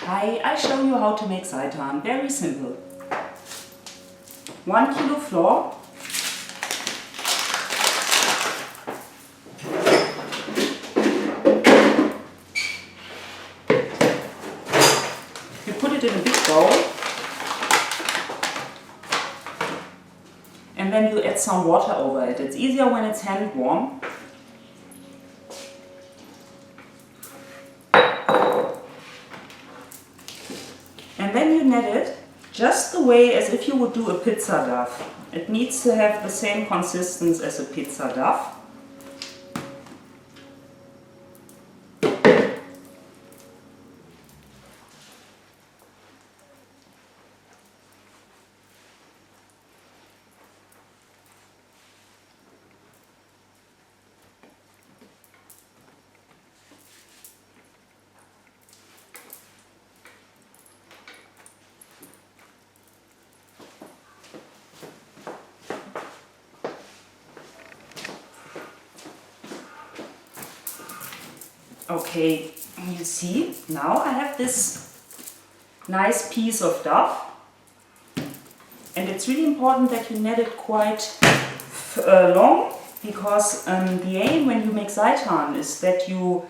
Hi, I show you how to make seitan. Very simple. 1 kilo flour. You put it in a big bowl. And then you add some water over it. It's easier when it's hand warm. And then you knead it just the way as if you would do a pizza dough. It needs to have the same consistency as a pizza dough. Okay, you see, now I have this nice piece of dough, and it's really important that you knead it quite long, because the aim when you make seitan is that you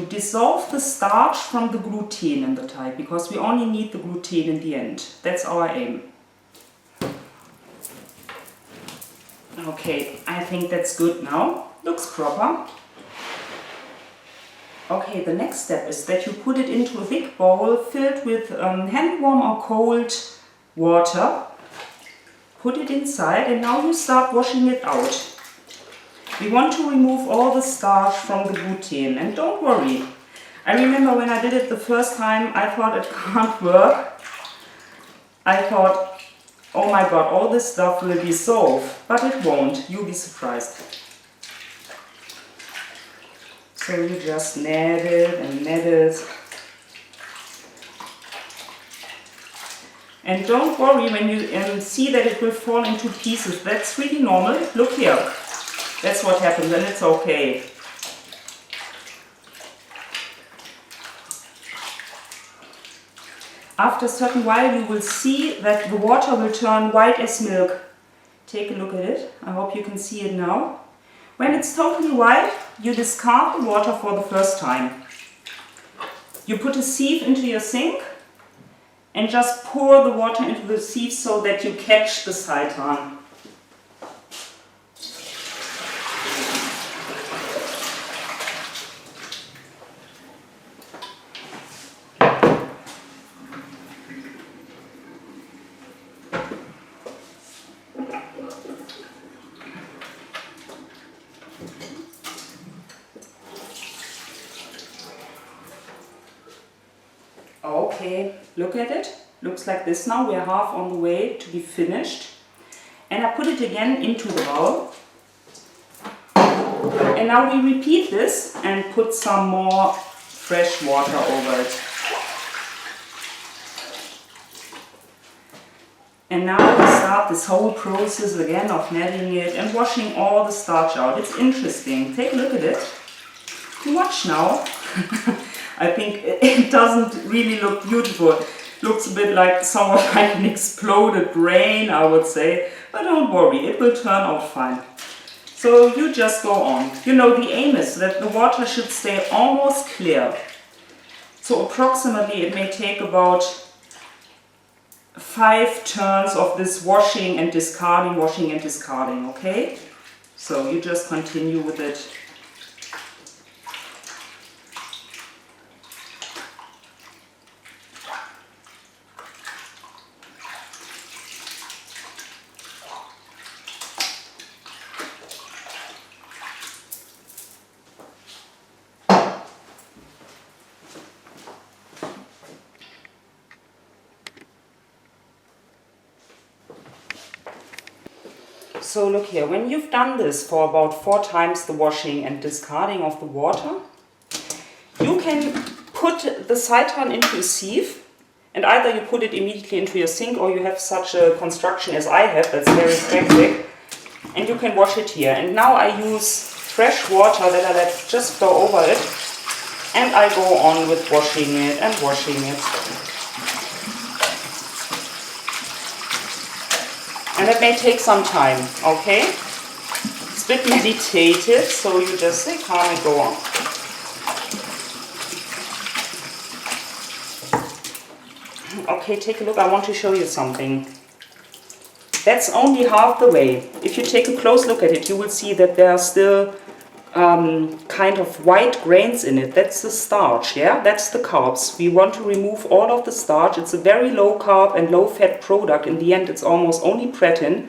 dissolve the starch from the gluten in the type, because we only need the gluten in the end. That's our aim. Okay, I think that's good now. Looks proper. Okay, the next step is that you put it into a big bowl filled with hand warm or cold water. Put it inside and now you start washing it out. We want to remove all the starch from the gluten, and don't worry. I remember when I did it the first time, I thought it can't work. I thought, oh my god, all this stuff will dissolve, but it won't. You'll be surprised. So you just knead it and knead it. And don't worry when you see that it will fall into pieces. That's really normal. Look here. That's what happens, and it's okay. After a certain while you will see that the water will turn white as milk. Take a look at it. I hope you can see it now. When it's totally white, you discard the water for the first time. You put a sieve into your sink and just pour the water into the sieve so that you catch the seitan. Okay, look at it. Looks like this now. We're half on the way to be finished. And I put it again into the bowl. And now we repeat this and put some more fresh water over it. And now we start this whole process again of kneading it and washing all the starch out. It's interesting. Take a look at it. You watch now. I think it doesn't really look beautiful. It looks a bit like somewhat like an exploded brain, I would say. But don't worry, it will turn out fine. So you just go on. You know, the aim is that the water should stay almost clear. So approximately it may take about 5 turns of this washing and discarding, okay? So you just continue with it. So look here, when you've done this for about 4 times the washing and discarding of the water, you can put the seitan into a sieve, and either you put it immediately into your sink or you have such a construction as I have, that's very practical, and you can wash it here. And now I use fresh water that I let just go over it And I go on with washing it and washing it. And it may take some time, okay? It's a bit meditative, so you just stay calm and go on. Okay, take a look, I want to show you something. That's only half the way. If you take a close look at it, you will see that there are still kind of white grains in it. That's the starch, yeah? That's the carbs. We want to remove all of the starch. It's a very low carb and low fat product. In the end, it's almost only protein.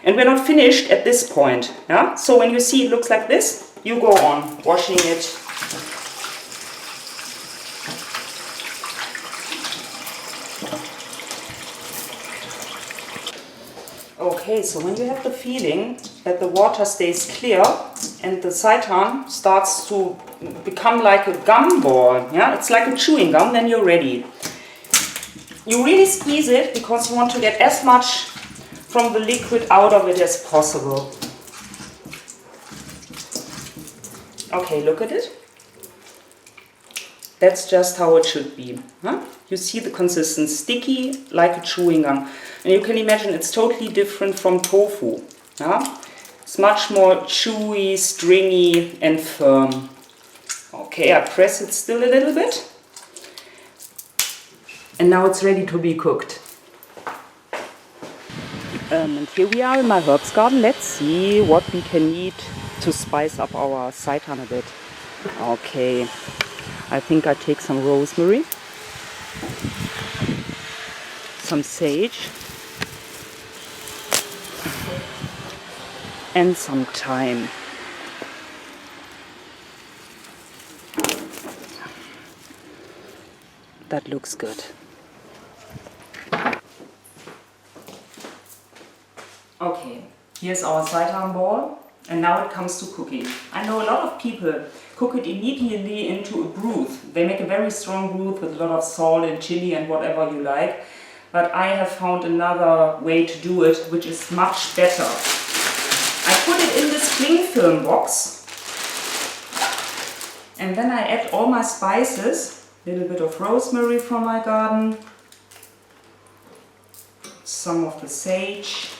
And we're not finished at this point, yeah? So when you see it looks like this, you go on washing it. Okay, so when you have the feeling that the water stays clear and the seitan starts to become like a gum ball, yeah, it's like a chewing gum, then you're ready. You really squeeze it because you want to get as much from the liquid out of it as possible. Okay, look at it. That's just how it should be. Huh? You see the consistency, sticky like a chewing gum. And you can imagine it's totally different from tofu. Yeah? It's much more chewy, stringy and firm. Okay, I press it still a little bit. And now it's ready to be cooked. And here we are in my herbs garden. Let's see what we can eat to spice up our seitan a bit. Okay, I think I take some rosemary, some sage, and some thyme. That looks good. Okay, here's our seitan ball, and now it comes to cooking. I know a lot of people cook it immediately into a broth. They make a very strong broth with a lot of salt and chili and whatever you like. But I have found another way to do it, which is much better. I put it in this cling film box, and then I add all my spices, a little bit of rosemary from my garden, some of the sage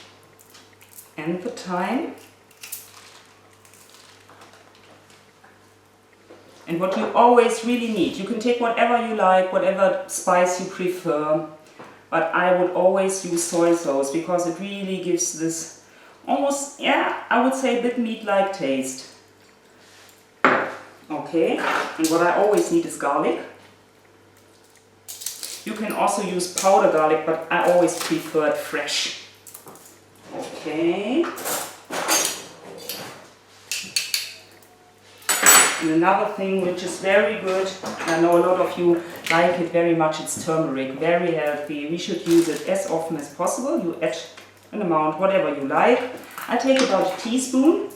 and the thyme. And what you always really need, you can take whatever you like, whatever spice you prefer, but I would always use soy sauce because it really gives this almost, yeah, I would say a bit meat-like taste. Okay, and what I always need is garlic. You can also use powder garlic, but I always prefer it fresh. Okay. And another thing which is very good, I know a lot of you like it very much, it's turmeric, very healthy. We should use it as often as possible. You add an amount, whatever you like. I take about a teaspoon.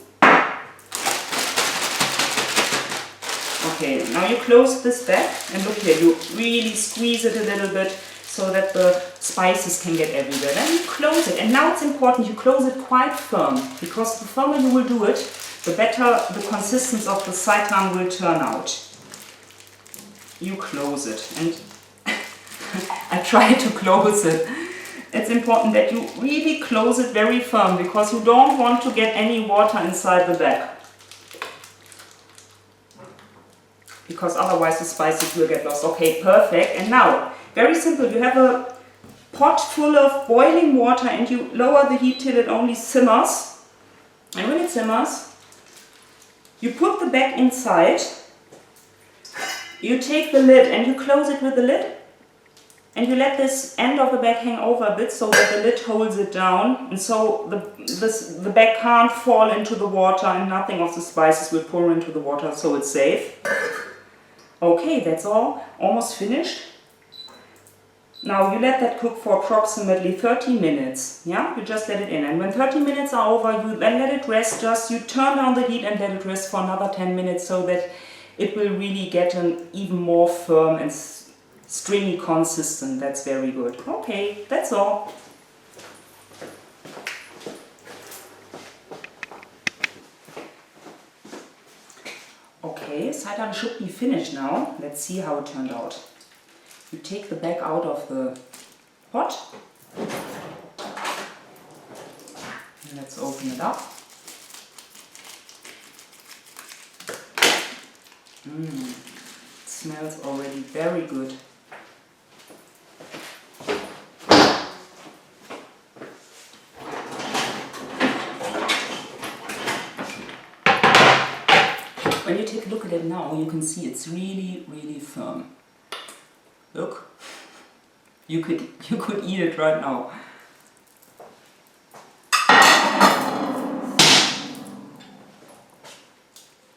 Okay, now you close this back and look here, you really squeeze it a little bit so that the spices can get everywhere. Then you close it, and now it's important you close it quite firm, because the firmer you will do it, the better the consistency of the seitan will turn out. You close it, and I try to close it. It's important that you really close it very firm, because you don't want to get any water inside the bag. Because otherwise the spices will get lost. Okay, perfect. And now, very simple, you have a pot full of boiling water and you lower the heat till it only simmers. And when it simmers, you put the bag inside, you take the lid and you close it with the lid, and you let this end of the bag hang over a bit so that the lid holds it down, and so the bag can't fall into the water and nothing of the spices will pour into the water, so it's safe. Okay, that's all, almost finished. Now you let that cook for approximately 30 minutes, yeah? You just let it in, and when 30 minutes are over, you then let it rest, you turn down the heat and let it rest for another 10 minutes so that it will really get an even more firm and stringy consistent. That's very good. Okay, that's all. Okay, Okay, seitan should be finished now. Let's see how it turned out. You take the back out of the pot. And let's open it up. It smells already very good. When you take a look at it now, you can see it's really, really firm. Look, you could eat it right now.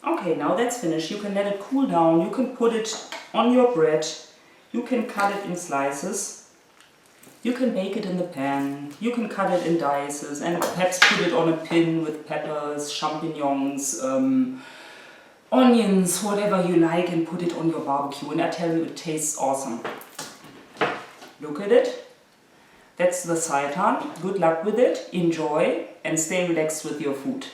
Okay, now that's finished. You can let it cool down. You can put it on your bread. You can cut it in slices. You can bake it in the pan. You can cut it in dices and perhaps put it on a pin with peppers, champignons, onions, whatever you like, and put it on your barbecue. And I tell you, it tastes awesome. Look at it. That's the seitan. Good luck with it. Enjoy and stay relaxed with your food.